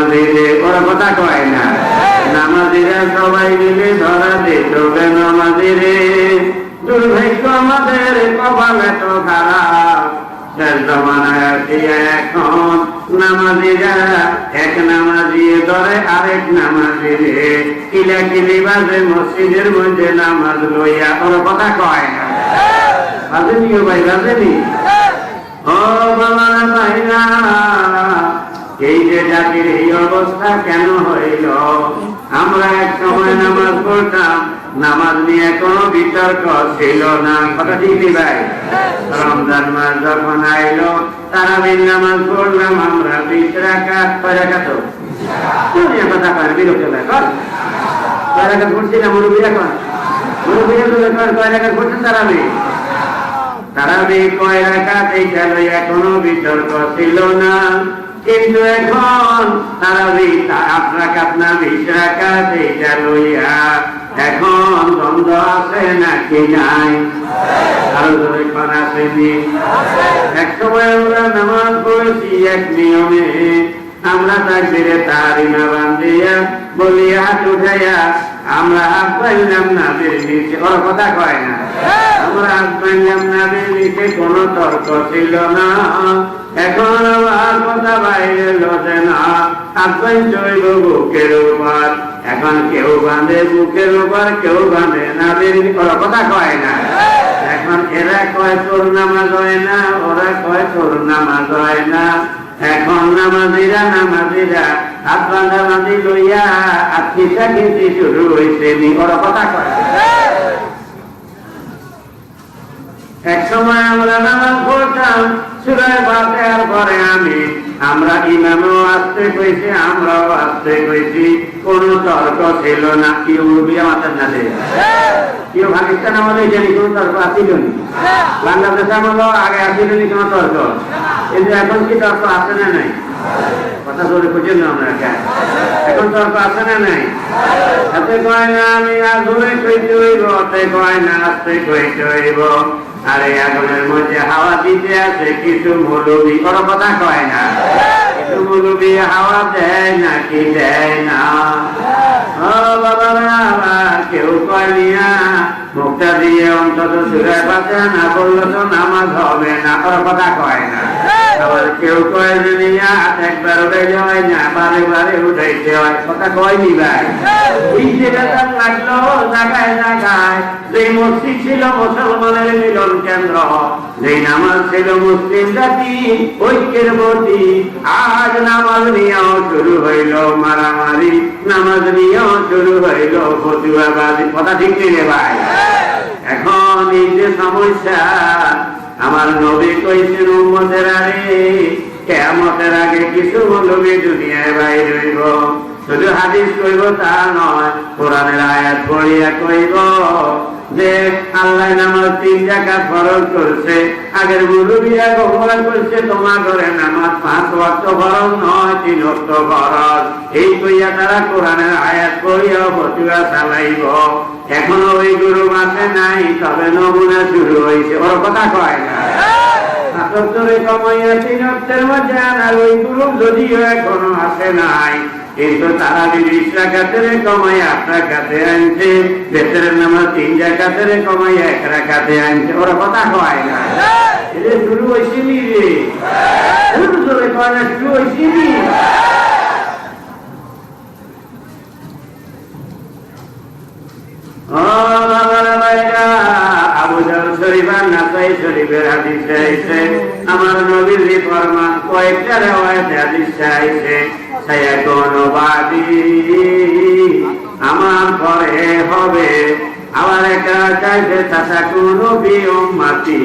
নামাজিরে, ওরা কথা কয় না। নামাজিরা সবাই মিলে ধরা দিত নামাজিরে। দুর্ভাগ্য আমাদের কপাল এত খারাপ, এখন নামাজিরা এক নামাজি ধরে আরেক নামাজিরে কিলাকিলি বাজে মসজিদের মধ্যে নামাজ লইয়া। ওরা কথা কয় না, বাজেনি ও ভাই, বাজেনি? ও বাবা ভাইরা, এই যে জাতির এই অবস্থা কেন হইল? আমরা এক সময় নামাজ পড়তাম, নামাজ নিয়ে কোনো বিতর্ক ছিল না, কথা ঠিক ভাই? রমজান মাস যখন আইলো, তারাবির নামাজ পড়লাম আমরা 20 রাকাত। কয় রাকাত? কথা কয়, বিরক্ত লাগে। কয় রাকাত পড়ছি না মুরব্বীরা? কয় রাকাত পড়ছেন তারাবি? তারাবি কয় রাকাত এইটা লইয়া কোনো বিতর্ক ছিল না। কিন্তু এখন তারাবি 8 রাকাত না 20 রাকাত এইটা লইয়া এখন দ্বন্দ্ব আছে নাকি নাই? আরো ধরে কোন আসেনি? এক সময় আমরা নামাজ পড়েছি এক নিয়মে, আমরা তাকবীরে তাহরিমা বান্ধিয়া বলি হাত উঠাইয়া আমরা হাত পাইলাম নাবির নিচে। ওর কথা কয় না, আমরা হাত পাইলাম নাবির নিচে, কোনো তর্ক ছিল না। এখন আবার কথা বাইরে লোটে না, হাত পাই চইব বুকের উপর। এখন কেউ বাঁধে বুকের উপর, কেউ বাঁধে নাবির। ওর কথা কয় না। এখন এরা কয় তোর নামাজ হয় না, ওরা কয় তোর নামাজ হয় না। এখন নামাজিরা হাত বাঁধা বাঁধি লইয়া আত্মীসা কিন্তু শুরু হয়েছে। ওরা কথা কয়। এক সময় আমরা নামাজ পড়তাম, সূরা ফাতিহার পরে আমরা ইমামও আসতে কইছি, আমরাও আসতে কইছি, কোন তর্ক ছিল না। কেউ রুবিয়া মাতার না দে, কেউ পাকিস্তান আমলে জানি কোন তর্ক আসিল নি, বাংলাদেশ আমলেও আগে আসিল নি কোন তর্ক। কিন্তু এখন কি তর্ক আছে না নাই? কথা ধরে খুঁজেন না আমরা, এখন তর্ক আছে না নাই? হাতে কয় না আমি আগুনে কইতে হইব, হাতে কয় না আসতে কইতে হইব। আরে আগুনের মধ্যে হাওয়া দিতে আছে কিছু মৌলবি, কোনো কথা কয় না। কিছু মৌলবি হাওয়া দেয় নাকি দেয় না? ও বাবা বাবা, কেউ কয় নিয়া মুখটা দিয়ে অন্তত সূরা ফাতিহা না পড়লে তো নামাজ হবে না, কোনো কথা কয় না। আবার কেউ কয় যে নিয়া একবার উঠাইতে হয় না, বারে বারে উঠাইতে হয়, কথা কয়নি ভাই? লাগলো জায়গায় জায়গায়। যে মসজিদ ছিল মুসলমানের মিলন কেন্দ্র, যে নামাজ ছিল মুসলিম জাতি ঐক্যের প্রতি, আজ নামাজ নিয়েও শুরু হইল মারামারি, নামাজ নিয়েও শুরু হইল ফতুয়াবাজি। কথা ঠিক নেই ভাই? এখন এই যে সমস্যা, আমার নবী কইছেন উম্মতের আরে কিয়ামতের আগে কিছু মৌলবি দুনিয়ায় বাইর হইব। শুধু হাদিস কইব তা নয়, কোরআনের আয়াত পড়িয়া কইব যে আল্লাহ নামাজ 3 রাকাত ফরজ করছে। আগের মুরব্বিরা ঘোষণা করছে তোমার ঘরে নামাজ 5 ওয়াক্ত ফরজ নয়, 3 ওয়াক্ত ফরজ। এই কইয়া তারা কোরআনের আয়াত পড়িয়া ফতুয়া চালাইব। এখনো ওই গুরু মাসে নাই, তবে নমুনা শুরু হয়েছে। ওর কথা কয় না। ৭৭ কমাইয়া 3 ওয়াক্তের মধ্যে আর ওই গুরু যদিও এখনো আসে নাই, কিন্তু তারা 20 রাকাতের কমাই 8 রাকাতে আনছে। বেতের নামাজ 3 রাকাতের কমাই 1 রাকাতে আনছে। ওরা কথা কয় না। এটা শুরু হয়েছে নি রে, শুরু করে কয় না, শুরু হয়েছে নি। ও বাবার ভাইরা, আবু দাউদ শরীফ আর নাসাই শরীফের হাদিসে আইছে, আমার নবীর ফরমান কয়েকটা রিওয়ায়াতে হাদিসে আইছে, সায়াকুনু বাদি, আমার পরে হবে। আবার একটা চাইছে তাসাকুনু ফি উম্মতি,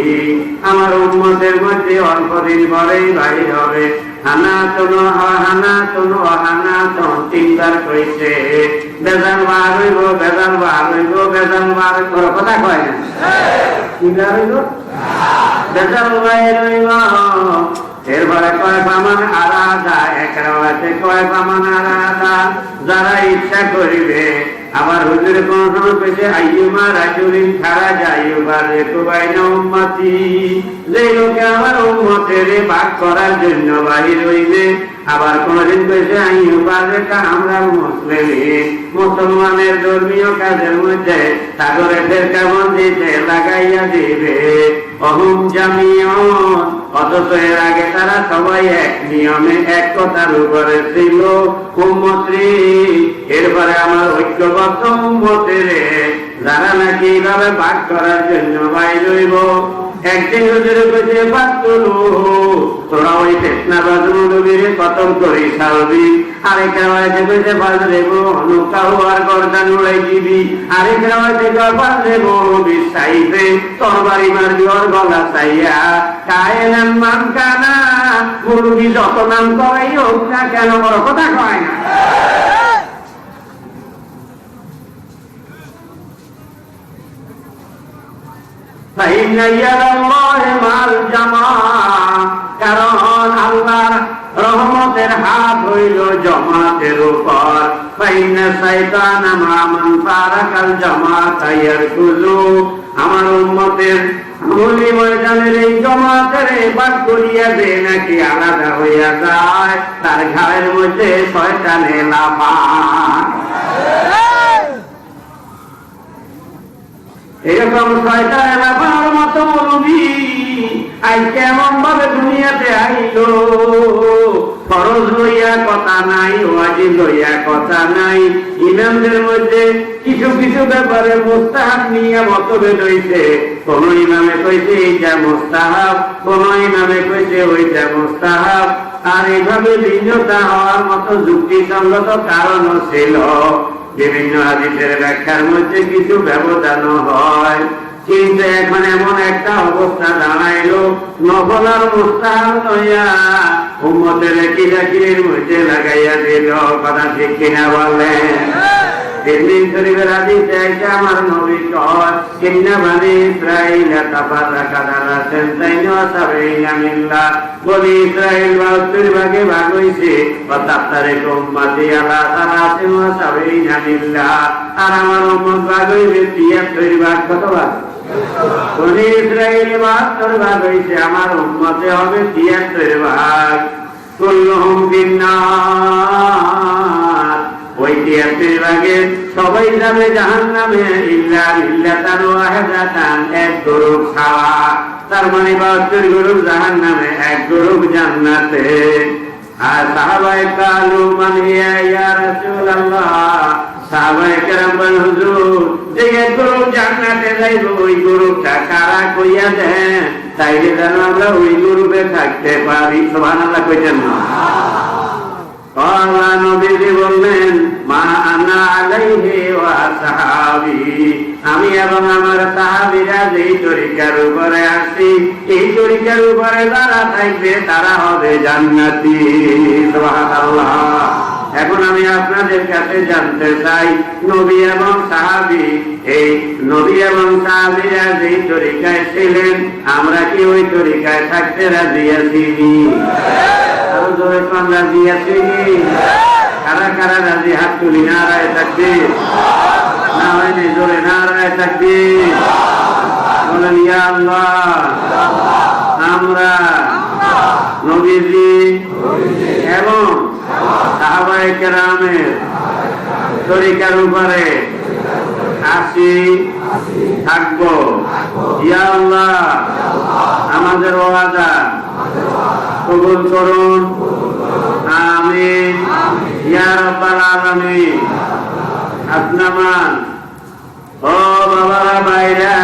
আমার উম্মতের মধ্যে অল্প দিন পরেই বাহির হবে। হানাতুন হানাতুন হানাতুন 3বার কইছে। বেজাল বার হইব, বেজাল বার হইব, বেজাল বার কর। কথা কয় না? কি বার হইব? বেজাল বাইর হইব। এরপরে কয় পামান আলাদা, এক রাওয়াতে কয় পামান আলাদা, যারা ইচ্ছা করিবে আবার হুজুরে কোন সময় কইছে আইয়ুমা রাজুলিন খারাজা ইউবারিকু বাইনা উম্মতি, যে লোকে আমার উম্মতের ভাগ করার জন্য বাহির হইবে। আবার কোনদিন কইছে আইয়ুবারিকা আমরা মুসলমানের ধর্মীয় কাজের মধ্যে সাগরে ফেরকাবন দিতে লাগাইয়া দিবে। অহুম জামিউন, অথচ এর আগে তারা সবাই এক নিয়মে এক কথার উপরে ছিল উম্মতি। এরপরে আমার ঐক্যবদ্ধ উম্মতের যারা নাকি এইভাবে ভাগ করার জন্য বাইর হইব, একদিন হুজুরে কইছে বাতুলু, তোরা ওই ফিতনাবাজ নবীরে কতল করি সালবি। আরেকটা হয়েছে কইছে বাজরে বো অনুকাহ আর গর্দান উড়াই দিবি। আরেকটা হয়েছে বাজরে বো বিসাইবে, তরবারি মারবি ওর গলা চাইয়া। কায়েনান মান কানা, মুরগি যত নাম করাই হোক না কেন, বড় কথা কয় না। কারণ আল্লাহর রহমতের হাত হইল জমাতের উপর। আমার উম্মতের আমলি ময়দানের এই জমাতের বাদ করিয়া দে নাকি আলাদা হইয়া যায়, তার ঘাড়ের মধ্যে শয়তানে লাফায়। এরকম শয়তানে লাফার মতো মৌলবী আজ কেমন ভাবে দুনিয়াতে আইলো। ফরজ লইয়া কথা নাই, ওয়াজিব লইয়া কথা নাই। ইমামদের মধ্যে কিছু কিছু ব্যাপারে মুস্তাহাব নিয়ে মতভেদ হইছে। কোন ইমামে কইছে এইটা মুস্তাহাব, কোন ইমামে কইছে ওইটা মুস্তাহাব। আর এইভাবে ভিন্নতা হওয়ার মতো যুক্তিসঙ্গত কারণও ছিল। বিভিন্ন হাদিসের ব্যাখ্যার মধ্যে কিছু ব্যবধান হয়। কিন্তু এখন এমন একটা অবস্থা দাঁড়াইলো, নফল আর মুস্তাহাব লইয়া উম্মতের কিরাকিরির মধ্যে লাগাইয়া দিল। কথা ঠিক কিনা বলেন? তিরমিজি শরীফের হাদিসে আইছে আমার নবী কয়, ইন্না বানি ইসরাঈল তাফাররাকা আলা সানতাইন ওয়া সাবঈনা মিল্লাহ। বনি ইসরাঈল 72 ভাগে ভাগ হইছে। ওয়া তাফতারিকু উম্মতি আলা সালাসিন ওয়া সাবঈনা মিল্লাহ। আর আমার উম্মত ভাগ হইবে 73 ভাগ। কত ভাগ? বনি ইসরাঈল 72 ভাগ হইছে, আমার উম্মতে হবে 73 ভাগ। কুল্লুহুম ফিন্নার, ওই 73 ভাগে সবাই যাবে জাহান্নামে ইল্লা মিল্লাতান ওয়াহিদাতান, এক গ্রুপ ছাড়া। তার মানে 72 গ্রুপ জাহান্নামে, এক গ্রুপ জান্নাতে। আর সাহাবায়ে কালু মান হিয়া ইয়া রাসূলুল্লাহ, সাহাবায়ে কেরাম বলেন হুজুর যে এক গ্রুপ জান্নাতে যাইব ওই গ্রুপটা কারা কইয়া দেন, তাইলে যেন আমরা ওই গ্রুপে থাকতে পারি। সুবহানাল্লাহ কইতেন না? আল্লাহ নবীজি বললেন মা আনা আলাইহি ওয়া সাহাবী, আমি এবং আমার সাহাবীরা যেই তরিকার উপরে আছি এই তরিকার উপরে যারা থাকবে তারা হবে জান্নাতি। সুবহানাল্লাহ। এখন আমি আপনাদের কাছে জানতে চাই, নবী এবং সাহাবী, এই নবী এবং সাহাবীরা যেই তরিকায় ছিলেন আমরা কি ওই তরিকায় থাকতে রাজি আছি? আরো জোরে কোন রাজি আছি? কারা কারা রাজি? হাত তুলি। নারায়ে তাকবীর। না হয়নি জোরে নারায়ে তাকবীর। বলেন ইয়া আল্লাহ। আমরা নবীজি এবং সাহাবায়ে কেরামের তরিকার উপরে আছি, থাকবো। ইয়া আল্লাহ আমাদের ওয়াদা কবুল করুন। আমিন ইয়া রাব্বাল আলামিন। আসনামান। ও বাবারা ভাইরা,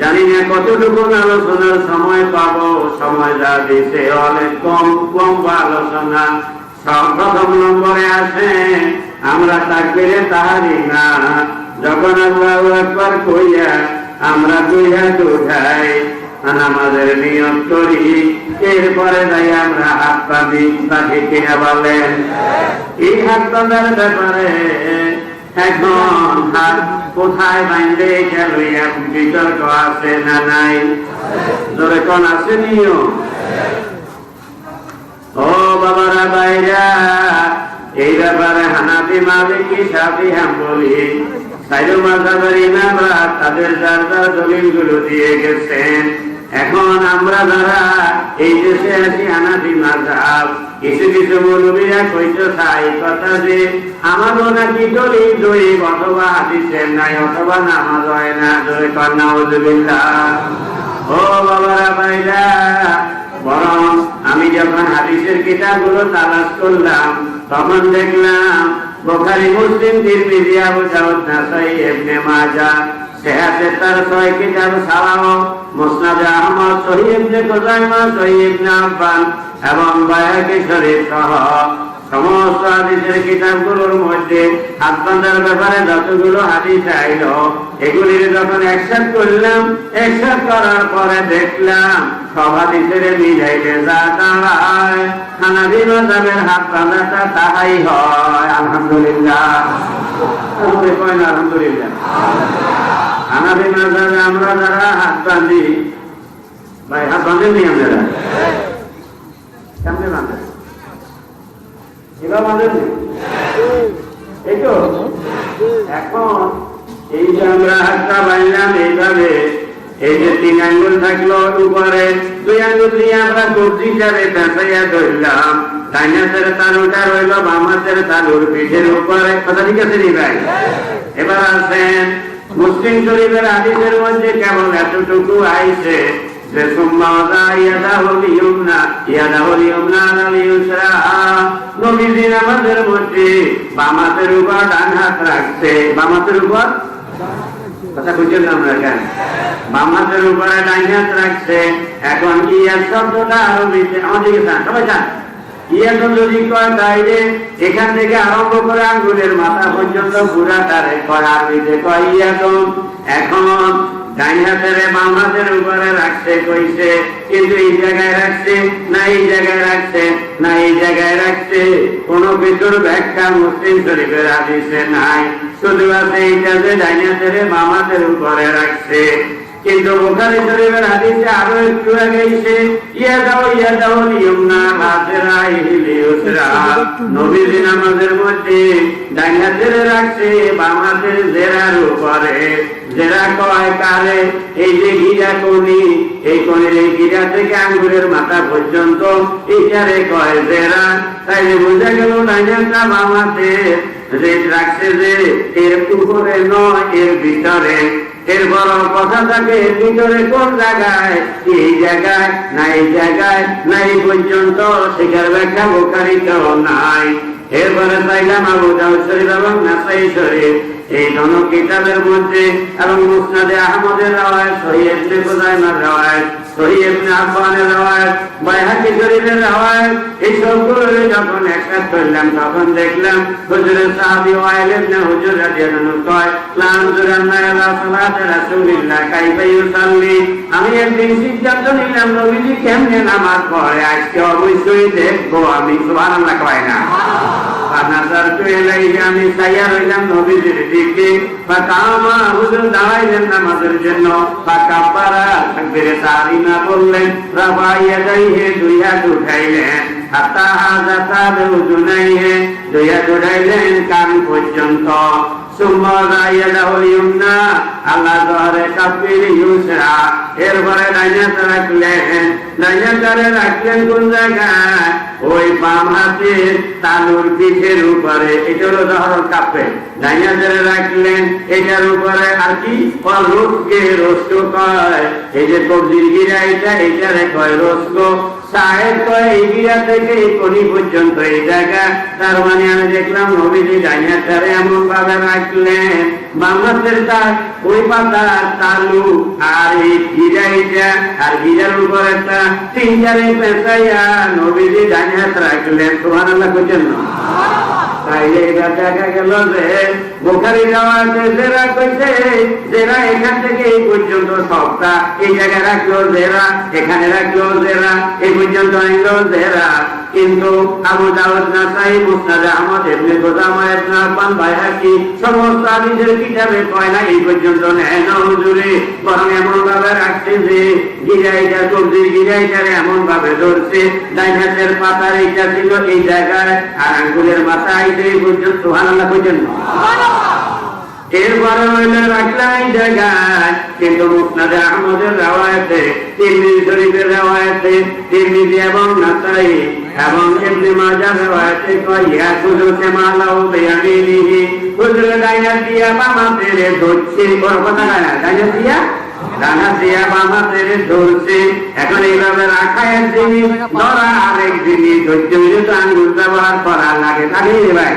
জানি না কতটুকু আলোচনার সময় পাবো। সময় যা দিছে অনেক কম কম আলোচনা। প্রথম নম্বরে আছে আমরা তাকবীরে তাহরিমা, যখন আল্লাহু আকবার কইয়া আমরা দুই হাত উঠাই নামাজের নিয়ত করি, এরপরে যাই আমরা হাত পাতি। তাকে কিনা বলেন? এই হাত বাঁধার ব্যাপারে এখন হাত কোথায় বাঁধলে গেল বিতর্ক আছে না নাই? জোরে কোন আছে নিয়ম? ও বাবারা ভাইরা, এই ব্যাপারে হানাফি হানাফি, মালিকি, শাফি, হাম্বলি চাইরো মাযহাবের ইমামরা তাদের যার যার দলিলগুলো দিয়ে গেছেন। এখন আমরা যারা এই দেশে আছি হানাফি মাযহাব, কিছু কিছু মৌলবীরা কইতে চাই কথা যে আমারও নাকি দলিল জয়ীফ অথবা হাদিসের নাই অথবা নামাজ হয় না। জোরে কর নাউযুবিল্লাহ। ও বাবারা ভাইরা, বরং আমি যখন হাদিসের কিতাবগুলো তালাশ করলাম তখন দেখলাম বুখারী, মুসলিম, তিরমিজি, আবু দাউদ, নাসাই, ইবনে মাজাহ, সিহাহে তার 6 কিতাব ছাড়াও মুসনাদ আহমদ, সহিহ ইবনে খুজাইমা, সহিহ ইবনে আব্বান এবং বাইহাকী শরীফ সহ সমস্ত হাদিসের কিতাবগুলোর মধ্যে হাত বাঁধার ব্যাপারে যতগুলো হাদিস আইলো এগুলির যখন একসাথ করলাম, একসাথ করার পরে দেখলাম সব হাদিসের মিলাইলে যা দাঁড়ায় হানাফি মাযহাবের হাত বাঁধাটা তাহাই হয়। আলহামদুলিল্লাহ। আলহামদুলিল্লাহ। হানাফি মাযহাবে আমরা যারা হাত বাঁধি, ভাই হাত বাঁধেননি আপনারা? কেমনে বাঁধেন? এবার বাঁধেননি? এই তো এখন এই যে আমরা হাতটা বাঁধলাম এইভাবে, এই যে 3 আঙ্গুল থাকলো উপরে, 2 আঙ্গুল দিয়ে আমরা কবজি হিসাবে পেঁচাইয়া ধরলাম, ডাইন হাতের তালুটা রইল বাম হাতের তালুর পিঠের উপরে। কথা ঠিক আছে নি ভাই? এবার আসেন মুসলিম শরীফের হাদিসের মধ্যে কেবল এতটুকু আইছে যে নবীজি নামাজের মধ্যে বাম হাতের উপর ডান হাত রাখছে। বাম হাতের উপর কথা বুঝলেন আমরা কেন? বাম হাতের উপরে ডান হাত রাখছে। এখন ইয়াদ শব্দটা আরবিতে আমাদেরকে সবাই জান, ইয়াদ যদি কয় তাইলে এখান থেকে আরম্ভ করে আঙ্গুলের মাথা পর্যন্ত পুরাটারে কয় আরবিতে কয় ইয়াদ। এখন ডান হাতের বাম হাতের উপরে রাখছে কইছে, কিন্তু এই জায়গায় রাখছে না এই জায়গায় রাখছে না এই জায়গায় রাখছে কোন কিছুর ব্যাখ্যা মুসলিম শরীফের হাদিসে নাই। শুধু আছে এইটা যে ডান হাতের বাম হাতের উপরে রাখছে। কিন্তু বুখারী শরীফের হাদিসে আরো একটু আগে এসে ইয়াদাও লিয়ুমনা লাযরাইহিল ইউসরা, নবীজি নামাজের মধ্যে ডান হাতের রাখছে বাম হাতের জেরার উপরে। জেরা কয় কারে? এই যে গিরা কোনি, এই কোণের এই গিরা থেকে আঙ্গুলের মাথা পর্যন্ত এইটারে কয় জেরা। তাইলে বোঝা গেল ডান হাতটা বাম হাতের রাখছে যে এর উপরে নয়, এর ভিতরে। এর বড় কথা থাকে এর ভিতরে কোন জায়গায়, এই জায়গায় না এই জায়গায় না এই পর্যন্ত, সেটার ব্যাখ্যা বুখারীতেও নাই। এরপরে চাইলাম আবু দাউদ শরীফ এবং নাসাই শরীফ এই দোন কিতাবের মধ্যে এবং মুসনাদে আহমদের রাওয়ায়াত, সহিহ ইবনে খুজাইমার রাওয়ায়াত, সহিহ ইবনে আব্বানের রাওয়ায়াত, বাইহাকী শরীফের রাওয়ায়াত, এই সবগুলো যখন একসাথ করলাম তখন দেখলাম হুজুরের সাহাবী ওয়াইল ইবনে হুজর রাদিয়াল্লাহু আনহু কয় লা আনজুরান্না ইলা সালাতি রাসূলিল্লাহ কাইফা ইউসাল্লি। আমি একদিন সিদ্ধান্ত নিলাম নবীজি কেমনে নামাজ পড়ে, আজকে অবশ্যই দেখবো আমি। সুবহানাল্লাহ কয় না? আমি চাইয়া রইলাম নবীজির দিকে। হুজুর দাঁড়াইলেন নামাজের জন্য, তাকবীরে তাহরিমা বললেন, রাফাইয়া যাইহে 2 হাত উঠাইলেন, হাত্তা হাযাতা বিউজুনাইহি 2 হাত উঠাইলেন কান পর্যন্ত। এরপরে ডাইনাতে রাখলেন কোন জায়গায়? ওই বাম হাতের তালুর পিঠের উপরে। এটা হলো উদাহরণ কাপে। ডাইনাতে রাখলেন এটার উপরে আর কি রোজকে রোস্ক কয়। এই যে কবজির গিরা এটা, এটারে কয় রোস্ক। সাহেব কয় এই গিরা থেকে এই কনি পর্যন্ত এই জায়গা। তার মানে আমি দেখলাম নবীজি ডাইনাটারে এমন ভাবে রাখলেন বাম হাতের তার ওই পাতার তালু আর এই গিরা এটা, আর গিরার উপর একটা 3-4 পেঁচাইয়া নবীজি ডান হাত রাখলেন। সুবহানাল্লাহ কইছেন না? তাইলে এটা দেখা গেল যে বুখারী রাওয়ায়াতে জেরা কইছে, জেরা এখান থেকে এই পর্যন্ত সবটা, এই জায়গায় রাখলো জেরা, এখানে রাখলো জেরা, এই পর্যন্ত আনলো জেরা। কিন্তু আবু দাউদ, নাসাই, মুসনাদ আহমদ, ইবনে খুজাইমা, ইবনে হিব্বান, বাইহাকি সমস্ত হাদিসের কিতাবে কয় না এই পর্যন্ত নেয় না হুজুরে, বরং এমন ভাবে রাখছে যে গিরাইটা সবজির গিরাইটারে এমন ভাবে ধরছে ডাইন হাতের পাতার এইটা ছিল এই জায়গায় আর আঙ্গুলের মাথা আইছে এই পর্যন্ত। সুবহানাল্লাহ পর্যন্ত। এরপরে হইলে রাখলাম এই জায়গায়, কিন্তু মুসনাদে আহমদের রাওয়ায়াতে, তিরমিজি শরীফের রাওয়ায়াতে, তিরমিজি এবং নাসাই এবং ইবনে মাজাহ রাওয়ায়াতে কয় ইয়াকুলু কামালাউ বিয়ামিনিহি, হুজুর ডাইনা দিয়া বামাতে ধরছে, বড় কথা না, ডাইনা দিয়া ডানা দিয়া বামাতে ধরছে। এখন এইভাবে রাখা এক জিনিস, ধরা আরেক জিনিস, ধৈর্য হইলে তো আঙ্গুল ব্যবহার করা লাগে, লাগে ভাই।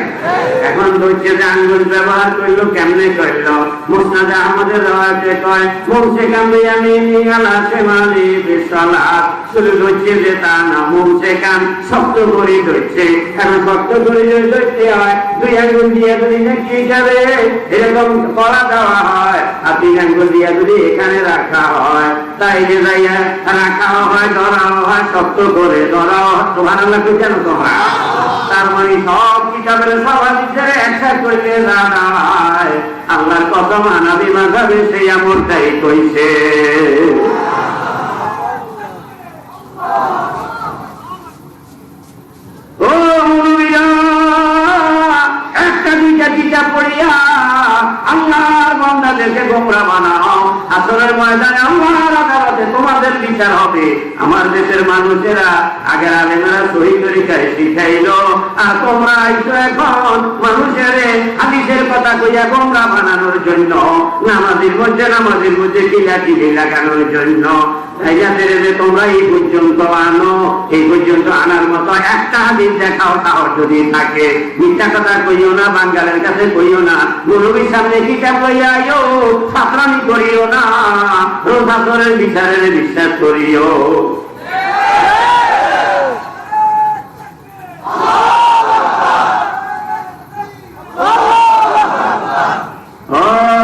এখন ধৈর্য যে আঙ্গুল ব্যবহার করলো কেমনে করলো? মুসনাদে আহমদের রাওয়ায়াতে কয় মুমসে কামে আমি আলা সেমানি বিসালাত, শুধু ধৈর্য যে তা না, মুমসে কাম শক্ত করে ধরছে। কারণ শক্ত করে যদি ধরতে হয় দুই আঙ্গুল দিয়ে যদি কি যাবে এরকম করা দেওয়া হয়, আর তিন আঙ্গুল দিয়ে যদি এখানে রাখা হয়, তাই যে যাইয়া রাখা হয়, ধরাও হয়, শক্ত করে ধরাও হয়। সুবহানাল্লাহ কেন তোমরা? তার মানে সব কিতাবের সব হাদিসের একসাথে কইলে দাঁড়ায় আল্লাহর কসম হানাফি মাযহাবে সেই আমলটাই কইছে। ও মুমিনা, একটা দুইটা কিতাব পড়িয়া আল্লাহর বান্দাদেরকে গোমরা বানাও, আসরের ময়দানে আল্লাহর আদালতে তোমাদের বিচার হবে। আমার দেশের মানুষেরা আগের আলেমেরা সহি তরিকায় শিখাইলো, আর তোমরা আইছো এখন মানুষের হাদিসের কথা কইয়া গোমরা বানানোর জন্য, নামাজের মধ্যে কিলাকিলি লাগানোর জন্য। তোমরা এই পর্যন্ত আনো, এই পর্যন্ত আনার মতো একটা হাদিস দেখাও, তাও যদি থাকে। মিথ্যা কথা কইও না, বাঙ্গালের কাছে কইও না, নবীর সামনে কিতাব লইয়া আইও, ফাতরামি করিও না, রোজাসরের বিচারের বিশ্বাস করিও। ও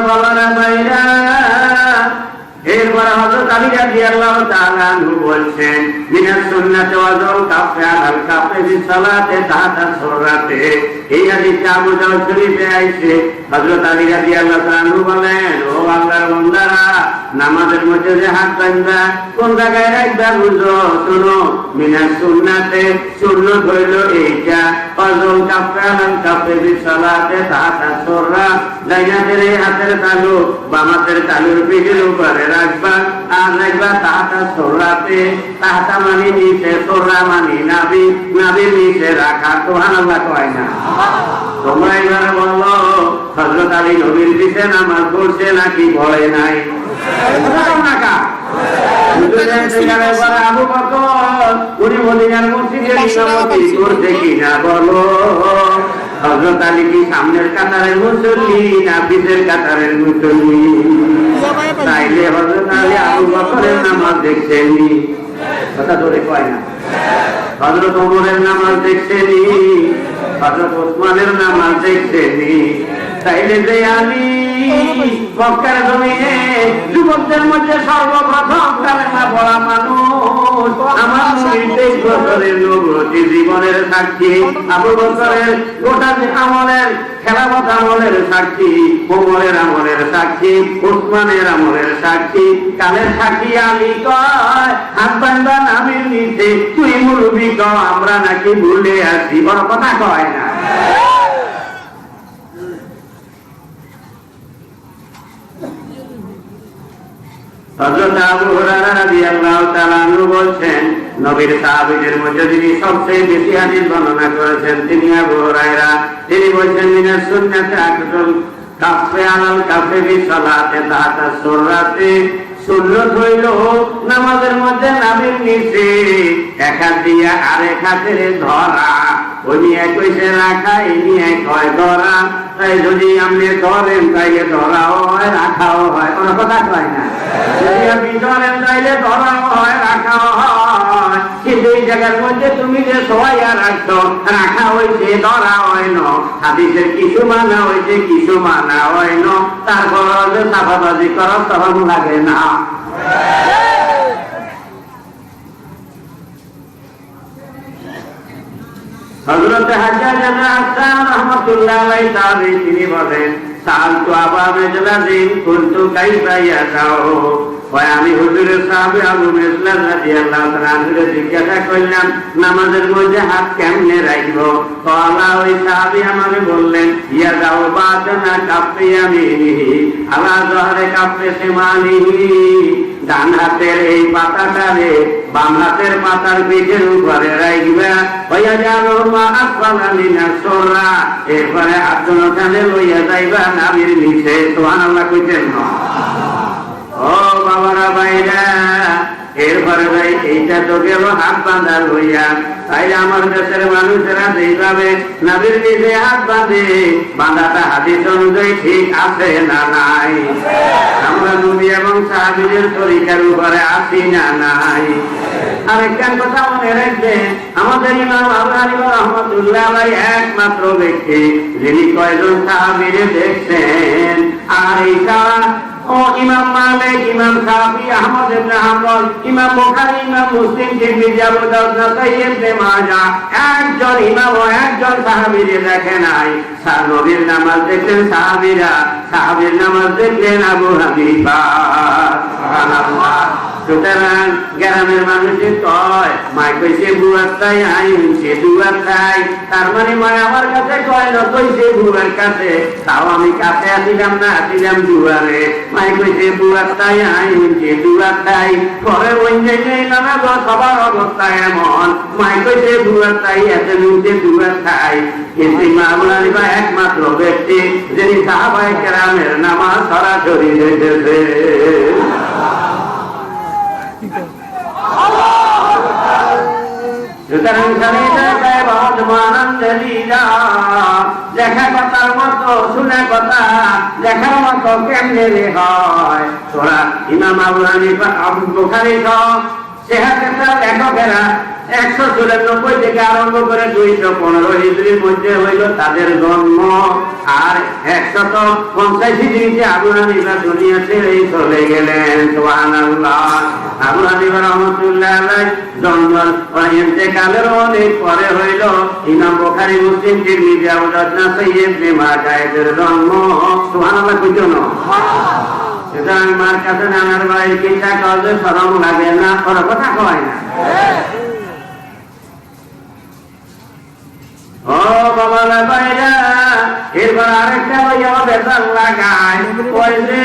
বাবারা ভাইরা, এরপর হযরত আলী রাদিয়াল্লাহু তাআলা আনহু বলছেন মিনাস সুন্নাতি ওয়া যাও কাফে আল কাফে বিসালাতে তাহাতা সুরাতে। এই হাদিসটা আবু দাউদ শরীফে আইছে। হযরত আলী রাদিয়াল্লাহু তাআলা আনহু বলেন, ও আল্লাহর বান্দারা, নামাজের মধ্যে যে হাত বাঁধবা কোন জায়গায় রাখবা বুঝো, শোনো। মিনাস সুন্নাতে, সুন্নাত হইল এইটা, ওয়া যাও কাফে আল কাফে বিসালাতে তাহাতা সুরা, ডাইনাতের হাতের তালু বামাতের তালুর পিঠের উপরে রাখবা, আর রাখবা তাহাতা সুরাতে, তাহাতা মানে নিচে, সুরা মানে নাভি, নাভির নিচে রাখা। সুবহানাল্লাহ কয় না? তোমরা এবারে বললো হযরত আলী নবীর পিছে নামাজ পড়ছে নাকি পড়ে নাই? আবু বকর উনি মদিনার মসজিদের ইমামতি করছে কিনা বলো? হযরত আলী কি সামনের কাতারের মুসল্লি না পিছের কাতারের মুসল্লি? তাইলে হযরত আলী আবু বকরের নামাজ দেখছেনি, কথা ধরে কয় না? হযরত ওমরের নামাজ দেখছেনি, হযরত ওসমানের নামাজ দেখছেনি। তাইলে যে আলী মক্কার জমিনে যুবকদের মধ্যে সর্বপ্রথম কালেমা পড়া মানুষ, আমার নবীর 23 বছরের নবুয়তি জীবনের সাক্ষী, আবু বকরের গোটা আমলের খেলাফত আমলের সাক্ষী, ওমরের আমলের সাক্ষী, ওসমানের আমলের সাক্ষী, কালের সাক্ষী আলী কয় হাত বান্ধা নামের নিচে তুই মুরব্বি ক, আমরা নাকি ভুলে আসি। বড় কথা কয় না? হযরত আবু হুরায়রা রাদিয়াল্লাহু তাআলা আনহু বলেন, নবীর সাহাবীদের মধ্যে যিনি সবচেয়ে বেশি হাদিস বর্ণনা করেছেন তিনি আবু হুরায়রা। তিনি বলেন মিনাস সুন্নাতি আকদুল কাফে আলাল কাফে বিসালাতে তাহাতা সুরাতে, সুন্নাত হইল নামাজের মধ্যে নাভির নিচে এক হাত দিয়া আরেক হাতের ধরা। উনি কইছে রাখা, ইনি কয় ধরা। তাই যদি আপনি ধরেন তাইলে ধরাও হয়, রাখাও হয়। কোনো কথা কয় না? যদি আপনি ধরেন তাইলে ধরাও হয়, রাখাও হয়। কিন্তু এই জায়গার মধ্যে তুমি যে সবাইয়া রাখছো, রাখা হয়েছে, ধরা হয় না। হাদিসের কিছু মানা হয়েছে, কিছু মানা হয় না। তারপর সাফাবাজি করার তখন লাগে না। হযরত হাজ্জাজ ইবনে হাসান রাহমাতুল্লাহ আলাইহি তাআলা তিনি বলেন সালতু আবা মেজলাদিন কুনতু কাইফা ইয়াদাউ ওই আমি হুজুরের সাহাবী আবু মেজলাদ রাদিয়াল্লাহু তাআলা আনহুকে জিজ্ঞাসা করলাম নামাজের মধ্যে হাত কেমনে রাখবো কলা ওই সাহাবী আমাকে বললেন ইয়াদাউ বাতানা কাফি ইয়ামিনিহি আলা যহরে কাফি শিমালিহি ডান হাতের এই পাতাটারে বাম হাতের পাতার পিঠের উপরে রাখবে এরপরে আটজন ওখানে লইয়া যাইবা নাবির নিচে সুবহানাল্লাহ কইতেন না ও বাবারা ভাইরা এরপরে ভাই এইটা তো গেল হাত বাঁধা লইয়া তাই আমার দেশের মানুষেরা যেভাবে নাবির নিচে হাত বাঁধে বাঁধাটা হাদিস অনুযায়ী ঠিক আছে না নাই আমরা নবী এবং সাহাবীদের তরিকার উপরে আছি না নাই আরেকটা কথা মনে রাখবেন আমাদের ইমাম আবু হানিফা রাহমাতুল্লাহ আলাইহি একমাত্র ব্যক্তি যিনি কয়জন সাহাবীরে দেখছেন আর এইটা ও ইমাম মালিক ইমাম শাফি আহমদ ইবনে হাম্বল ইমাম বুখারী ইমাম মুসলিম তিরমিজি আবু দাউদ নাসাই ইবনে মাজাহ একজন ইমাম ও একজন সাহাবীরে দেখে নাই নবীর নামাজ দেখলেন সাহাবীরা সাহাবীর নামাজ দেখলেন আবু হানিফা সুবহানাল্লাহ সুতরাং গ্রামের মানুষের কয় মাই কইছে বুয়ার তাই আই হইছে দুয়ার তাই তার মানে মায় আমার কাছে কয় না কইছে বুয়ার কাছে তাও আমি কাছে আসিলাম না আসিলাম দুয়ারে মাই কইছে বুয়ার তাই আই হইছে দুয়ার তাই পরে ওই জায়গায় নানা গো সবার অবস্থা এমন মাই কইছে বুয়ার তাই এত হইছে দুয়ার তাই কিন্তু ইমাম আবু হানিফা একমাত্র ব্যক্তি যিনি সাহাবায়ে কেরামের নামাজ সরাসরি দেখেছে সুতরাং লেখা কথার মতো শুনে কথা লেখার মতো কেমনে হয় তোরা ইমাম আবু হানিফা আবু বুখারী সহ সেহাতের লেখকেরা 194 থেকে আরম্ভ করে 215 হিজরির মধ্যে হইল তাদের জন্ম আর 185 হিজরিতে আবু হানিফা দুনিয়া ছেড়ে চলে গেলেন সুবহানাল্লাহ আবু হানিফা রাহমাতুল্লাহ আলাইহি জন্ম ইন্তেকালের অনেক পরে হইল ইমাম বুখারী মুসলিম তিরমিজি আবু দাউদ নাসাই ইবনে মাজাহ এর জন্ম সুবহানাল্লাহ কইতো না সুতরাং মার কাছে নানার বাড়ির চিন্তা করলে শরম লাগে না কোনো কথা কয় না ও বাবা ভাইরা এরপর আরেকটা ভাইয়া বেতন লাগায় বলছে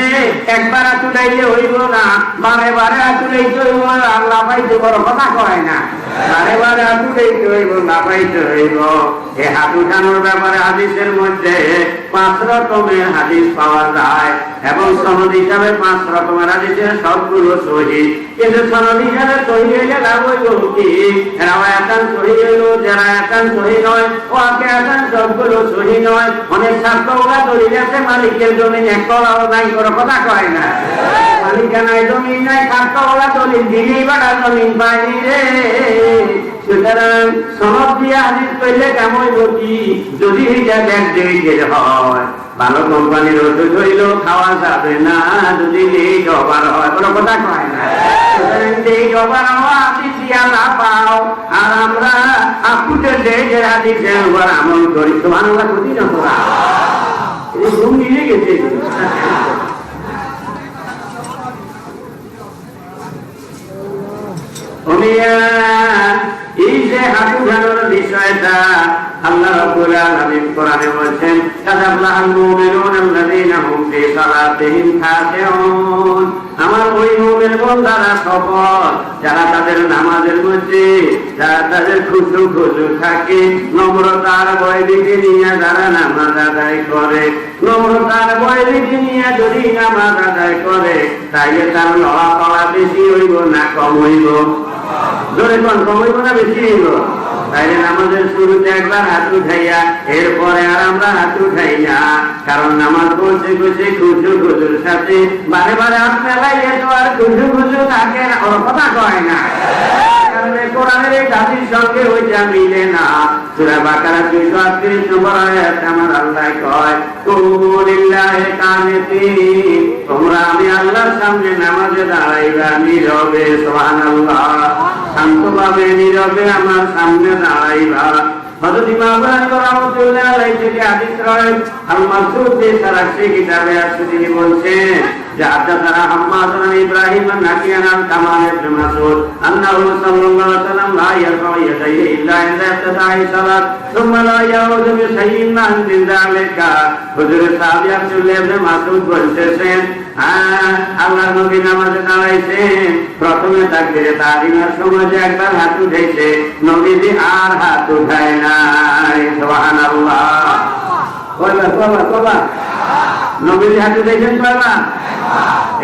একবার তুলাইলে হইব না বারে বারে তুলাইতে হইব আল্লাহ পাইতে বড় কথা কয় না বারে বারে তুলাইতে হইব না পাইতে হইব এই হাত উঠানোর ব্যাপারে হাদিসের মধ্যে 5 রকমের হাদিস পাওয়া যায় এবং সনদ হিসাবে 5 রকমের হাদিসের সবগুলো সহিহ কিন্তু সনদ হিসাবে সহিহ হইলে লাভ হইল কি রাওয়ায়াতান সহিহ হইল যারা একান সহিহ নয় ও আকিয়াতান সবগুলো সহিহ নয় অনেক ছাত্ররা দলিল আছে মালিকের জমিন এক তলাও নাই কোনো কথা কয় না মালিকানায় জমিন নাই ছাত্ররা দলিল দিলেই বাড়া জমিন পায়নি রে সুতরাং সনদ দিয়ে হাদিস কইলে কেমন গতি যদি এটা ব্যাকডেটেড হয় ভালো কোম্পানির ওষুধ হইল খাওয়া যাবে না যদি লেট ওভার হয় কোনো কথা কয় না সুতরাং লেট ওভার হওয়া হাদিস দিয়া না পাও আর আমরা আপুদের ডেটের হাদিসের উপর আমল করি সুবহানাল্লাহ করি না তোরা এই ঘুম নিয়ে গেছে এই যে হাত উঠানোর বিষয়টা আল্লাহ রাব্বুল আলামিন কোরআনে বলেন কাযাবুল মুমিনুন আল্লাযীনা হুম ফি সালাতিহিম খাশিউন আমার ওই মুমিন বান্দারা সফল যারা তাদের নামাজের মধ্যে যারা তাদের খুশু থাকে নম্রতার ভয় দিকে নিয়ে যারা নামাজ আদায় করে নম্রতার ভয় দিকে নিয়ে যদি নামাজ আদায় করে তাইলে তার লড়া পাওয়া বেশি হইব না কম হইব জোরে কোন কম হইব না বেশি হইব তাইলে নামাজের শুরুতে একবার হাত উঠাইয়া এরপরে আর আমরা হাত উঠাই না কারণ নামাজ পড়তে বসে খুশুর সাথে বারে বারে হাত মেলাইলে তো আর খুশু থাকে না ওর কথা কয় না কোরআনের এই হাদিসের সঙ্গে ওইটা মিলে না সূরা বাকারা 238 নম্বর আয়াতে আমার আল্লাহ কয় কুমুলিল্লাহি কানিতিন তোমরা আমি আল্লাহর সামনে নামাজে দাঁড়াইবা নীরবে সুবহানাল্লাহ শান্তভাবে নীরবে আমার সামনে দাঁড়াইবা হযরত ইমাম বুখারী রাহমাতুল্লাহ আলাইহি থেকে হাদিস রয়েছে আল মাসউদ ফি সারাহি কিতাবে আছে তিনি বলছেন যে হাদাসানা হাম্মাদ বিন ইব্রাহিম নাকিয়ান আল কামাল ইবনে মাসউদ আন্নাহু সাল্লাল্লাহু আলাইহি ওয়াসাল্লাম লা ইয়ারফাউ ইয়াদাইহি ইল্লা ইনদা ইফতিতাহি সালাত সুম্মা লা ইয়াউযু বিশাইইন মিন যালিকা। হুজুর সাহাবী আব্দুল্লাহ ইবনে মাসউদ বলতেছেন আল্লাহর নবী নামাজে দাঁড়াইছেন, প্রথমে তাকবীরে তাহরিমার সময় যে একবার হাত উঠাইছে, নবীজি আর হাত উঠায় নাই। সুবহানাল্লাহ। কয়বার নবীজি হাত উঠাইছেন? কয়বার?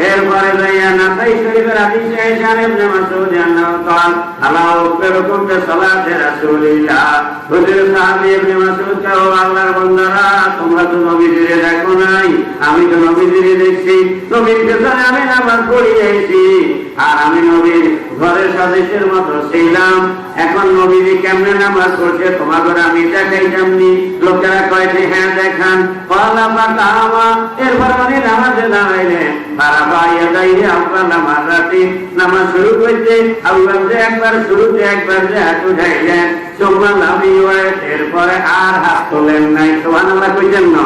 এরপরে যাইয়া নাসাই শরীফের হাদিসে আয়েশা ইবনে মাসউদ আনহু قال আলা উকবিরুকুম বিসালাতি রাসূলিল্লাহ। হুজুর সাহাবী ইবনে মাসউদ কও আল্লাহর বান্দারা, তোমরা তো নবীজিরে দেখো নাই, আমি তো নবীজিরে দেখছি। নবীর পেছনে আমি নামাজ পড়িয়েছি, আর আমি নবীর ঘরের সদস্যের মতো ছিলাম। এখন নবীজি কেমনে নামাজ পড়ছে তোমাদের আমি দেখাইতামনি। লোকেরা কয় যে হ্যাঁ দেখান। পালা পাতামা, এরপর উনি নামাজে দাঁড়াইলেন। নামাজ শুরু করতে একবার শুরুতে একবার যে হাত উঠাইলেন, এরপরে আর হাত তোলেন নাই। সুবহানাল্লাহ কইছেন না?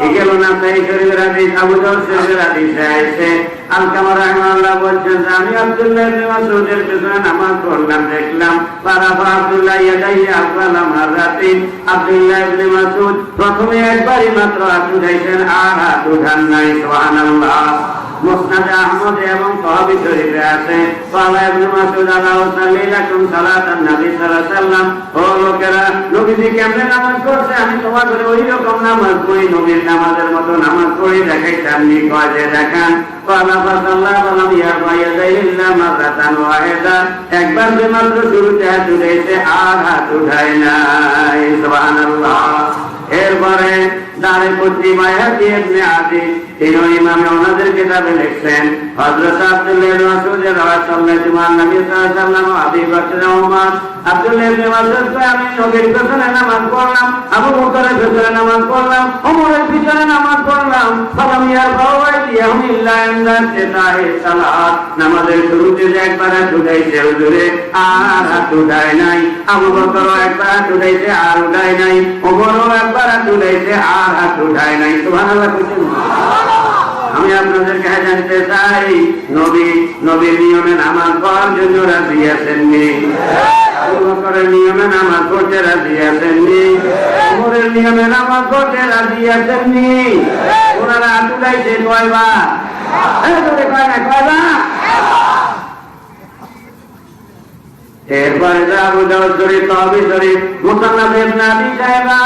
এগুলো না তাই শরীফের হাদিস, আবু দাউদ শরীফের হাদিসে আছে। আল-কামা রাহিমাহুল্লাহ বলছেন যে আমি আব্দুল্লাহ ইবনে মাসউদের পেছনে নামাজ পড়লাম, দেখলাম ফারাফা আব্দুল্লাহ ইয়াদাইহি আওয়ালা মাররাতিন। আব্দুল্লাহ ইবনে মাসউদ প্রথমে একবারই মাত্র হাত উঠাইছেন, আর হাত উঠান নাই। সুবহানাল্লাহ। মুসনাদে আহমদ এবং তাহাবী শরীফে আছে ক্বালা ইবনে মাসউদ আল্লাহু সাল্লি লাকুম সালাতান নবী সাল্লাল্লাহু আলাইহি ওয়াসাল্লাম। ও লোকেরা, নবীজি কেমনে নামাজ পড়ছে আমি তোমাদের ওই রকম নামাজ পড়ি, নবীর নামাজের মতো নামাজ পড়ি দেখাইতামনি। কয় যে দেখান। ক্বালা ফাসাল্লাহু ওয়ালাম ইয়ারফা ইয়াদাইহি ইল্লা মাররাতান ওয়াহিদা। একবার যে মাত্র শুরুতে হাত উঠাইছে, আর হাত উঠায় নাই। সুবহানাল্লাহ। এরপরে দারকুতনি বাইহাকি ইবনে আদি তিনি ইমাম ওনাদের কিতাবে লিখছেন হযরত আব্দুল্লাহ ইবনে মাসউদের রাওয়ায়াত সাল্লাল্লাহু নবী সাল্লাল্লাহু আলাইহি ওয়াসাল্লাম আবু বকর ওমর। আব্দুল্লাহ ইবনে মাসউদ কয় আমি নবীর পেছনে নামাজ পড়লাম, আবু বকরের পেছনে নামাজ পড়লাম, ওমরের পেছনে নামাজ পড়লাম। ফালাম ইয়ারফাউ ইয়াহুম ইল্লা ইনদা ইফতিতাহি সালাত। নামাজের শুরুতে যে একবার হাত উঠাইছে হুজুরে, আর হাত উঠায় নাই। আবু বকরও একবার হাত উঠাইছে, আর উঠায় নাই। ওমরও একবার হাত উঠাইছে, আর হাত উঠায় নাই। সুবহানাল্লাহ কইছেন। আমি আপনাদেরকে জানতে চাই, নবীর নিয়মে নামাজ পড়ার জন্য রাজি আছেননি? আবু বকরের নিয়মে নামাজ পড়তে রাজি আছেননি? ওমরের নিয়মে নামাজ পড়তে রাজি আছেননি? ওনারা হাত উঠাইছে কয়বার? কয়বার? এরপরে আবু দাউদ শরীফ, তাহাবী শরীফ, মুসান্নাফ ইবনে আবি শাইবা,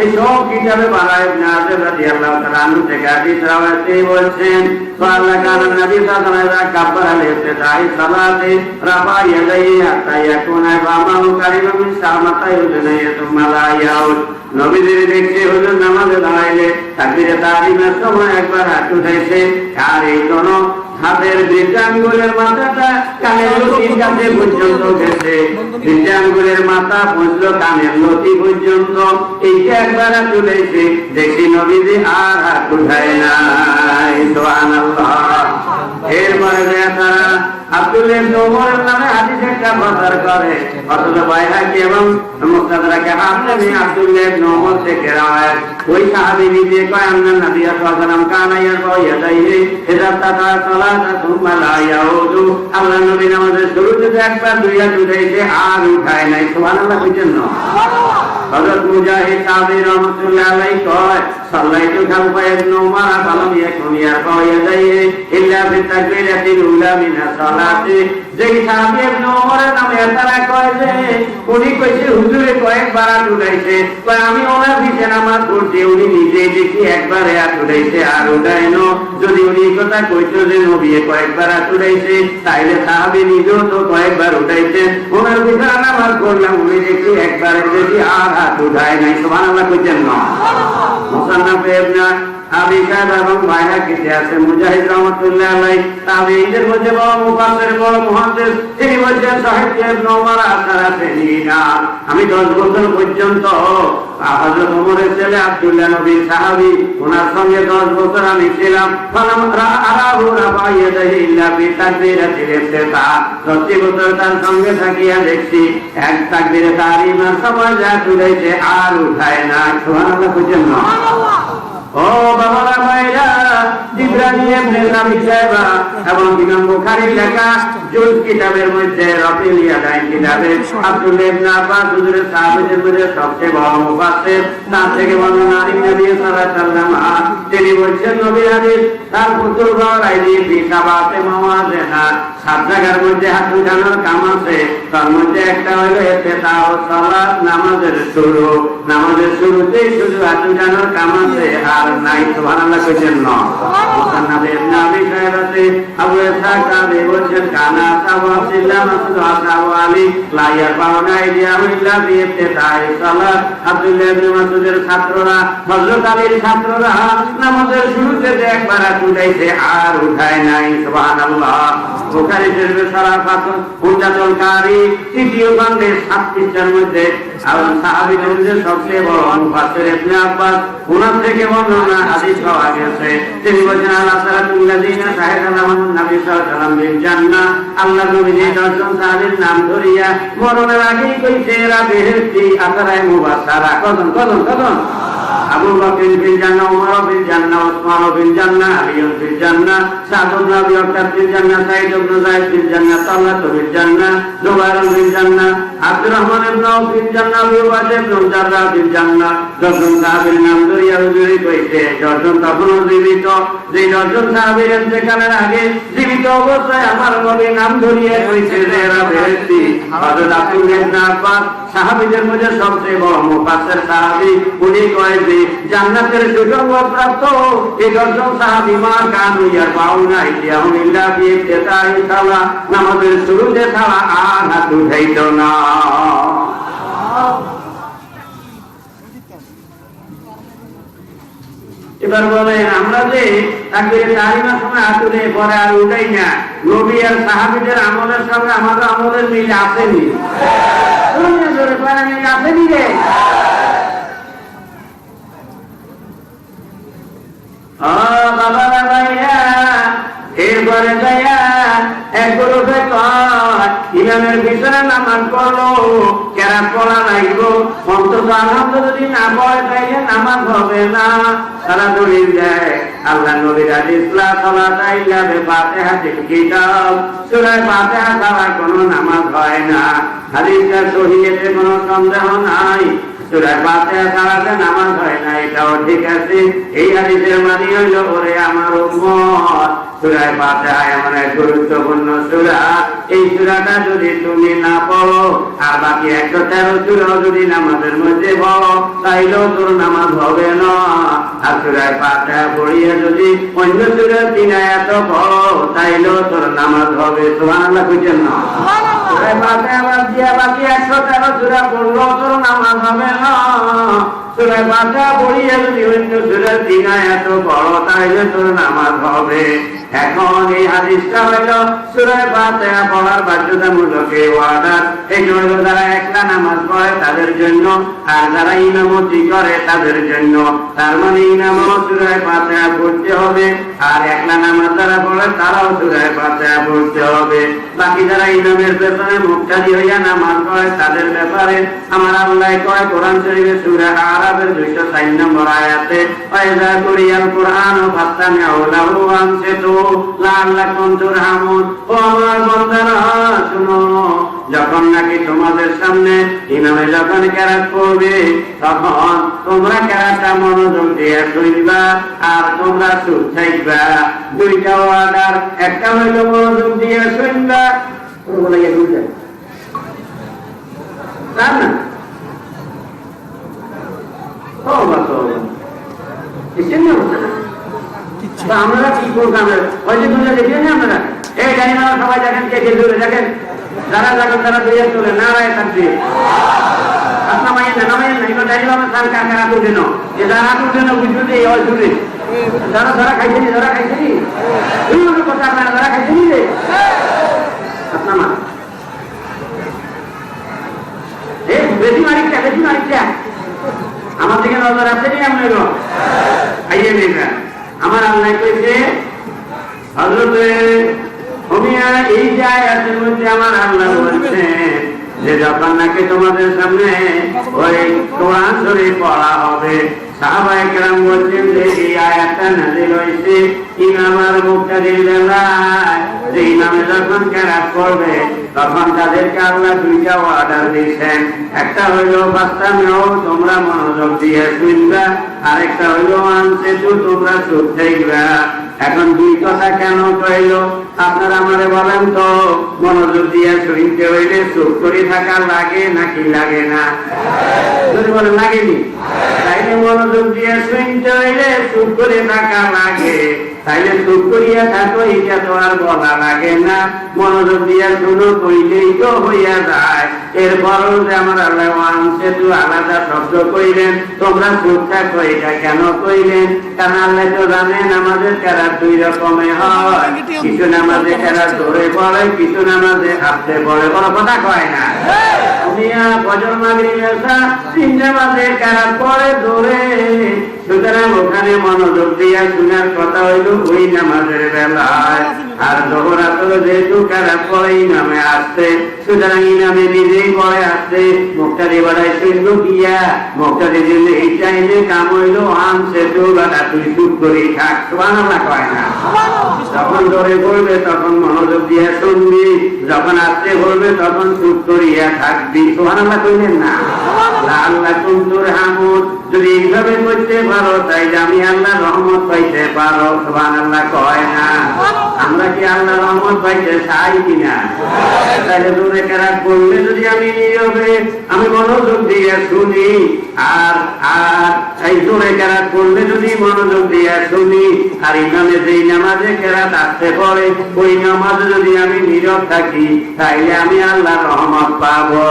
এই সব কিতাবে বারা ইবনে আযব রাদিয়াল্লাহু তাআলা আনহু থেকে হাদিস রাওয়ায়াত বলছেন সাল্লাল্লাহু আলাইহি নবী সাল্লাল্লাহু আলাইহি ওয়াসাল্লাম কাব্বারা লিফতিতাহি সালাতে রাফা ইয়াদাইহি হাত্তা ইয়াকুনা বামাহু কারিমান মিন সামাতাই উযনাইহি সুম্মা লা ইয়াউদ। নবীজি দেখছে হুজুর নামাজে দাঁড়াইলে তাকবীরে তাহরিমের সময় একবার হাত উঠাইছে, আর এই জন্য হাতের বৃদ্ধাঙ্গুলের মাথাটা কানের লতির কাছে পর্যন্ত গেছে। বৃদ্ধাঙ্গুলের মাথা পৌঁছলো কানের লতি পর্যন্ত। এইটা একবার হাত উঠাইছে, দেখি নবীজি আর হাত উঠায় নাই। সুবহানাল্লাহ। এরপরে তারা আব্দুল্লাহ ইবনে ওমরের নামে হাদিস একটা প্রচার করে, অথচ বাইহাকি এবং মুস্তাদরাকে হাকিমে আব্দুল্লাহ ইবনে ওমর থেকে রাওয়ায়াত। ওই সাহাবী নিজে কয় আন্নান নবী সাল্লাল্লাহু আলাইহি ওয়াসাল্লাম কানা ইয়ারফাউ ইয়াদাইহি ইযা তাতা সালাতা সুম্মা লা ইয়াউদু। আল্লাহর নবী নামাজের শুরুতে একবার দুই হাত উঠাইছে, আর উঠায় নাই। সুবহানাল্লাহ কইছেন না? হযরত মুজাহিদ তাবী রাহমাতুল্লাহ আলাইহি কয় সাল্লাইতু খালফা ইবনে ওমর ফালাম ইয়াকুন ইয়ারফাউ ইয়াদাইহি ইল্লা বিতাকবীরাতিল উলা মিনাস সালাতি। যেই সাহাবী ইবনে ওমরের নামে তারা কয় যে উনি কইছে হুজুরে কয়েকবার হাত উঠাইছে, কয় আমি ওনার পিছনে নামাজ পড়ছি, উনি নিজেই দেখি একবার হাত উঠাইছে, আর উঠাইনো। যদি উনি কথা কইতো যে নবী কয়েকবার হাত উঠাইছে, তাইলে সাহাবী নিজেও তো কয়েকবার উঠাইছে, ওনার পিছনে নামাজ পড়লাম, উনি দেখি একবার দেখি আর হাত উঠায় নাই। সুবহানাল্লাহ কইছেন না? মুসান্নাফ ইবনে আবি সাহেব এবং বাইহাকিতে আছে মুজাহিদ রহমাতুল্লাহ আলাইহি তাবেঈদের মধ্যে বড় মুফাসসির বড় মুহাদ্দিস তিনি বলেন সাহেব ইবনে ওমর আসারা তেনিনা আমি 10 বছর পর্যন্ত হযরত ওমরের ছেলে আব্দুল্লাহ নবীর সাহাবী ওনার সঙ্গে 10 বছর আমি ছিলাম ফালাম আরাহু রাবাইয়াদাহি ইল্লা বিতাকবীরাতিল ইফতিতা 10 বছর তার সঙ্গে থাকিয়া দেখছি এক তাকবীরে তাহরিমার সময় যা তুলেছে আর উঠায় না সুবহানাল্লাহ বুঝেন না ও বাবারা ভাইরা জিবরাইল ইবনে সাবিত সাহেব এবং ইমাম বুখারীর লেখা জুল কিতাবের মধ্যে রাফিল ইয়াদাইন কিতাবে আব্দুল্লাহ ইবনে আব্বাস হুজুরের সাহাবীদের মধ্যে সবচেয়ে বড় মুফাসসির তার থেকে বর্ণনা নবী সাল্লাল্লাহু আলাইহি ওয়াসাল্লাম তিনি বলেছেন নবীর হাদিস তার পুত্র গায়রি বিসাবাতে মাওয়াজেনা 7 জায়গার মধ্যে হাত উঠানোর কাম আছে তার মধ্যে একটা হলো ইফতিতা ও সালাত নামাজের শুরুতেই শুধু হাত উঠানোর কাম আছে আর নাই সুবহানাল্লাহ কইছেন না মুসান্নাদ ইবনে আবি শাইবাতে আবু ইসহাক তাবে বলেন কানা সাহাবা আব্দুল্লাহ মাসউদ আসাবু আলী লা ইয়ারফাউনা আইদিয়াহুম ইল্লা বিইফতিতাই সালাত আব্দুল্লাহ ইবনে মাসউদের ছাত্ররা হযরত আলীর ছাত্ররা নামাজের শুরুতে একবার হাত উঠাইছে আর উঠায় নাই সুবহানাল্লাহ বুখারী শরীফের শরাফাতুল হুজ্জাতুল কারি তৃতীয় খণ্ডে 7 পৃষ্ঠার মধ্যে আর সাহাবীদের মধ্যে সবচেয়ে বড় মুফাসসির ইবনে আব্বাস ওনার থেকে বর্ণনা হাদিস পাওয়া গেছে তিনি বলেন আল্লাহ সাল্লাল্লাযিনা শাহিদালাহুম নবী সাল্লাল্লাহু আলাইহি ওয়াসাল্লাম বিল জান্নাহ আল্লাহ নবী যে 10 জন সাহাবীর নাম ধরিয়া মরণের আগেই কইছে এরা বেহেশতি আসারায়ে মুবাশশারা কজন আবু বকর ফিল জান্নাহ উমর ফিল জান্নাহ উসমান ফিল জান্নাহ আলী ফিল জান্নাহ সাদ ইবনে আবি ওয়াক্কাস ফিল জান্নাহ সাঈদ ইবনে যায়েদ ফিল জান্নাহ তালহা ফিল জান্নাহ জুবাইর ফিল জান্নাহ আব্দুর রহমান ইবনে আউফ ফিল জান্নাহ আবু ওয়াইদ ইবনে জাররাহ ফিল জান্নাহ 10 জন সাহাবীর নাম ধরিয়া হুজুরি কইছে 10 জন তখনও জীবিত যে 10 জন সাহাবীর ইন্তেকালের আগে জীবিত অবস্থায় আমার নবী নাম ধরিয়া কইছে যে এরা বেহেশতি হযরত আব্দুল্লাহ ইবনে আব্বাস সাহাবীদের মধ্যে সবচেয়ে বড় মুফাসসির সাহাবী উনি কয় যে জান্নাতের সুসংবাদ প্রাপ্ত এই 10 জন সাহাবী মা কানু ইয়ারফাউনা আইদিয়াহুম ইল্লা বিইফতিতাই সালাত নামাজের শুরুতে ছাড়া আর হাত উঠাইতো না এবার বলেন আমরা যে তাকবীরে তাহরিমার সময় হাত উঠে পরে আর উঠাই না নবী আর সাহাবীদের আমলের সঙ্গে আমাদের আমলের মিল আসেনি জোরে পরে মিল আসেনি রে বাবারা ভাইয়া এরপরে যাইয়া এক গ্রুপে কয় ইমামের পিছনে নামাজ পড়লো কেরাত পড়া লাগব অন্তত আলহামদুলিল্লাহ যদি না পড়ে তাইলে নামাজ হবে না তারা দলিল দেয় আল্লাহ নবীর হাদিস লা সালাতা ইল্লা বিফাতিহাতিল কিতাব সূরা ফাতিহা ছাড়া কোনো নামাজ হয় না হাদিসটা সহিহ এতে কোনো সন্দেহ নাই সূরা ফাতিহা ছাড়া নামাজ হয় না এটাও ঠিক আছে এই হাদিসের মানে হইল ওরে আমার উম্মত সূরা ফাতিহা এমন এক গুরুত্বপূর্ণ সূরা এই সূরাটা যদি তুমি না পড়ো আর বাকি 113 সূরা যদি নামাজের মধ্যে পড়ো তাইলেও তোর নামাজ হবে না আর সূরা ফাতিহা পড়িয়ে যদি অন্য সূরার 3 আয়াত পড়ো তাইলেও তোর নামাজ হবে সুবহানাল্লাহ বুঝেন না সূরা ফাতিহা বাদ দিয়া বাকি 113 সূরা পড়লেও তোর নামাজ হবে না সূরা ফাতিহা পড়িয়ে যদি অন্য সূরার 3 আয়াত পড়ো তাইলে তোর নামাজ হবে এখন এই হাদিসটা হইল সূরা ফাতিহা পড়ার বাধ্যতামূলক ওয়াদা এই জন্য যারা একলা নামাজ পড়ে তাদের জন্য আর যারা ইমামতি করে তাদের জন্য তার মানে ইমামও সূরা ফাতিহা পড়তে হবে আর একলা নামাজ যারা পড়ে তারাও সূরা ফাতিহা পড়তে হবে বাকি যারা ইমামের পেছনে মুক্তাদি হইয়া নামাজ পড়ে তাদের ব্যাপারে আমার আল্লাহ কয় কোরআন শরীফের সূরা আরাফের 204 নম্বর আয়াতে ওয়াইযা কুরিয়াল কুরআন ফাসতামিউ লাহু ওয়ানসিতু লাআল্লাকুম তুরহামুন ও আমার বান্দারা শুনো যখন নাকি তোমাদের সামনে ইমামে যখন কেরাত পড়বে তখন তোমরা কেরাতটা মনোযোগ দিয়ে শুনবা আর তোমরা চুপ থাকবা দুইটা অর্ডার একটা হইল মনোযোগ দিয়ে শুনবা বলে বুঝে না ও বাবা আমরা কি করতাম ওই যে দুটো দেখি না আমরা এই জানি না সবাই দেখেন কে কে দূরে দেখেন যারা দেখেন তারা দুইয়া চলে নারায় থাকবে আপনার মাইয়ের না নামাইয়ের না এবার জানি আমরা সার কাকা তুলে ন যে যারা তুলে না বুঝতে ওই দূরে যারা যারা খাইছেনি এই কথা আপনারা যারা খাইছেনি রে আপনার মা বেশি মারিকটা আমার থেকে নজর আছে নি আপনার খাইয়ে নেবেন আমার আল্লাহ কইছে হযরতে হুমিয়া এই যে আয়াতের মধ্যে আমার আল্লাহ বলছে যে যখন নাকি তোমাদের সামনে ওই কোরআন শরীফ পড়া হবে সাহাবায়ে কেরাম বলছেন যে এই আয়াতটা নাযিল হয়েছে ইমামের মুক্তাদির বেলায় যে ইমামে যখন কেরাত করবে তখন তাদেরকে আল্লাহ দুইটা অর্ডার দিয়েছেন একটা হইলো ফাস্তামিউ তোমরা মনোযোগ দিয়ে শুনবা আরেকটা হইলো আনসিতু তোমরা চুপ থাকবা এখন দুই কথা কেন কইলো আপনারা আমারে বলেন তো মনোযোগ দিয়ে শুনতে হইলে চুপ করে থাকা লাগে নাকি লাগে না যদি বলেন লাগেনি তাইলে মনোযোগ দিয়ে শুনতে হইলে চুপ করে থাকা লাগে তাইলে চুপ করিয়া থাকো এটা তো আর বলা লাগে না মনোযোগ দিয়া শুনো কইলেই তো হইয়া যায় এরপরও যে আমার আল্লাহ আনসিতু আলাদা শব্দ কইলেন তোমরা চুপ থাকো এটা কেন কইলেন কারণ আল্লাহ তো জানেন আমাদের কেরাত দুই রকমের হয় কিছু নামাজে কেরাত ধরে পড়ে কিছু নামাজে আস্তে পড়ে কোনো কথা কয় না ফজর মাগরিব এশা তিন নামাজে কেরাত পড়ে ধরে সুতরাং ওখানে মনোযোগ দিয়া শোনার কথা হইল ওই নামাজের বেলায় আর যোহর আসর যেহেতু কেরাত পড়ে ইমামে আসছে সুতরাং ইমামে নিজেই পড়ে আসছে মুক্তাদি বাড়াই শুনলো গিয়া মুক্তাদি দিলে এই চাইলে কাম হইলো আনসিতু বাড়া তুই চুপ করি থাক সুবহানাল্লাহ কয় না যখন ধরে পড়বে তখন মনোযোগ দিয়া শুনবি যখন আসতে পড়বে তখন চুপ করিয়া থাকবি সুবহানাল্লাহ কইলেন না লাআল্লাকুম তুরহামুন যদি এইভাবে করতে পারো তাইলে আমি আল্লাহর রহমত পাইতে পারো সুবহানাল্লাহ কয় না আমরা কি আল্লাহর রহমত পাইতে চাই কিনা তাহলে দূরে কেরাত করলে যদি আমি নীরবে আমি মনোযোগ দিয়ে শুনি আর এই দূরে কেরাত করলে যদি মনোযোগ দিয়ে শুনি আর ইমামে যেই নামাজে কেরাত আসতে পড়ে ওই নামাজে যদি আমি নীরব থাকি তাইলে আমি আল্লাহর রহমত পাবো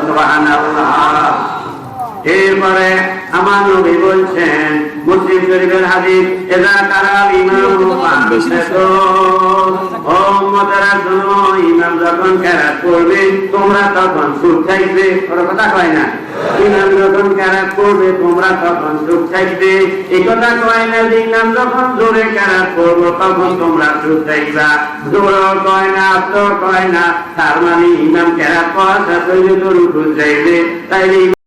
সুবহানাল্লাহ এরপরে আমার নবী বলছেন মুসলিম শরীফের হাদিস এযা কারাল ইমামু ফানসিতু ও উম্মতেরা শুনো ইমাম যখন কেরাত করবে তোমরা তখন চুপ থাকবে ওর কথা কয় না ইমাম যখন কেরাত করবে তোমরা তখন চুপ থাকবে এই কথা কয় না যে ইমাম যখন জোরে কেরাত করবো তখন তোমরা চুপ থাকবা জোরও কয় না আস্তেও কয় না তার মানে ইমাম কেরাত করা শেষ হইলে তো রুকু যাইবে তাইলে